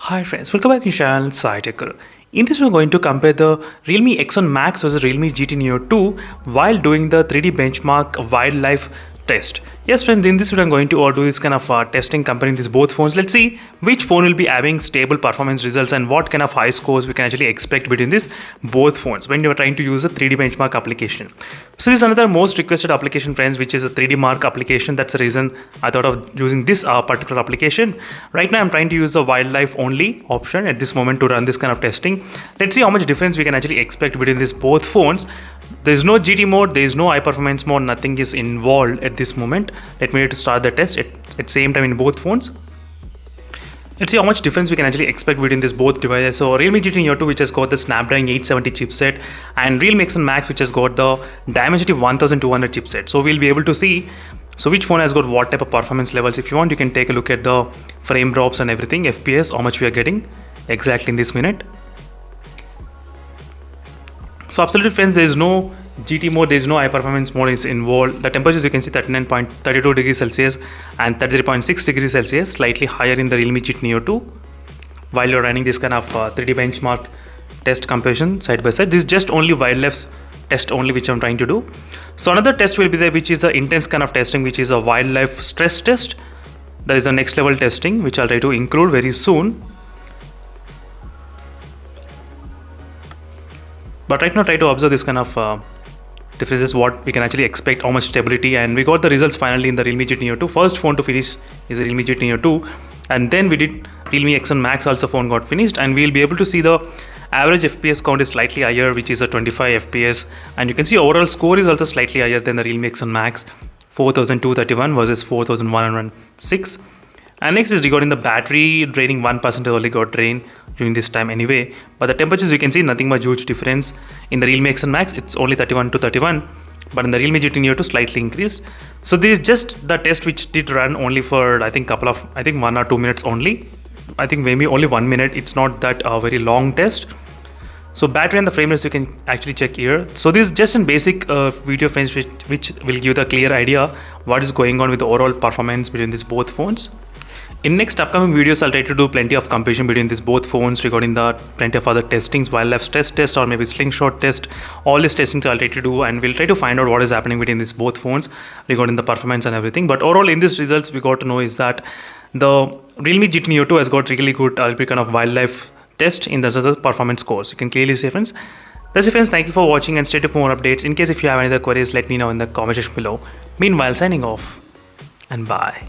Hi friends, welcome back to channel SciTech. In this we're going to compare the Realme X1 Max versus Realme GT Neo 2 while doing the 3D benchmark wildlife test. Yes friends, in this video I'm going to do this kind of testing comparing these both phones. Let's see which phone will be having stable performance results and what kind of high scores we can actually expect between these both phones when you're trying to use a 3D benchmark application. So this is another most requested application friends, which is a 3D mark application. That's the reason I thought of using this particular application. Right now I'm trying to use the wildlife only option at this moment to run this kind of testing. Let's see how much difference we can actually expect between these both phones. There is no GT mode, there is no high performance mode, nothing is involved at this moment. Let me start the test at same time in both phones. Let's see how much difference we can actually expect between these both devices. So Realme GT Neo 2, which has got the Snapdragon 870 chipset, and Realme X1 Max, which has got the Dimensity 1200 chipset. So we'll be able to see which phone has got what type of performance levels. If you want, you can take a look at the frame drops and everything, FPS, how much we are getting exactly in this minute. So absolutely friends, there is no GT mode, there is no high performance mode is involved. The temperatures you can see 39.32 degrees Celsius and 33.6 degrees Celsius, slightly higher in the Realme GT Neo 2 while you're running this kind of 3D benchmark test comparison side by side. This is just only wildlife test only which I'm trying to do. So another test will be there, which is an intense kind of testing, which is a wildlife stress test. That is the next level testing which I'll try to include very soon. But right now try to observe this kind of differences, what we can actually expect, how much stability, and we got the results finally in the Realme GT Neo 2. First phone to finish is the Realme GT Neo 2, and then we did Realme X1 Max also phone got finished, and we'll be able to see the average FPS count is slightly higher, which is a 25 FPS, and you can see overall score is also slightly higher than the Realme X1 Max, 4231 versus 4106. And next is regarding the battery draining, 1% only got drained during this time anyway, but the temperatures you can see nothing much huge difference. In the Realme X1 Max it's only 31 to 31, but in the Realme GT Neo 2 slightly increased. So this is just the test which did run only for I think 1 or 2 minutes only. I think maybe only 1 minute. It's not that very long test. So battery and the frame rates you can actually check here. So this is just in basic video frames which will give the clear idea what is going on with the overall performance between these both phones. In next upcoming videos, I'll try to do plenty of comparison between these both phones regarding the plenty of other testings, wildlife stress test or maybe slingshot test. All these testings I'll try to do, and we'll try to find out what is happening between these both phones regarding the performance and everything. But overall in these results we got to know is that the Realme GT Neo 2 has got really good kind of wildlife test in the other performance scores. You can clearly see friends. That's it friends, thank you for watching and stay tuned for more updates. In case if you have any other queries, let me know in the comment section below. Meanwhile, signing off and bye.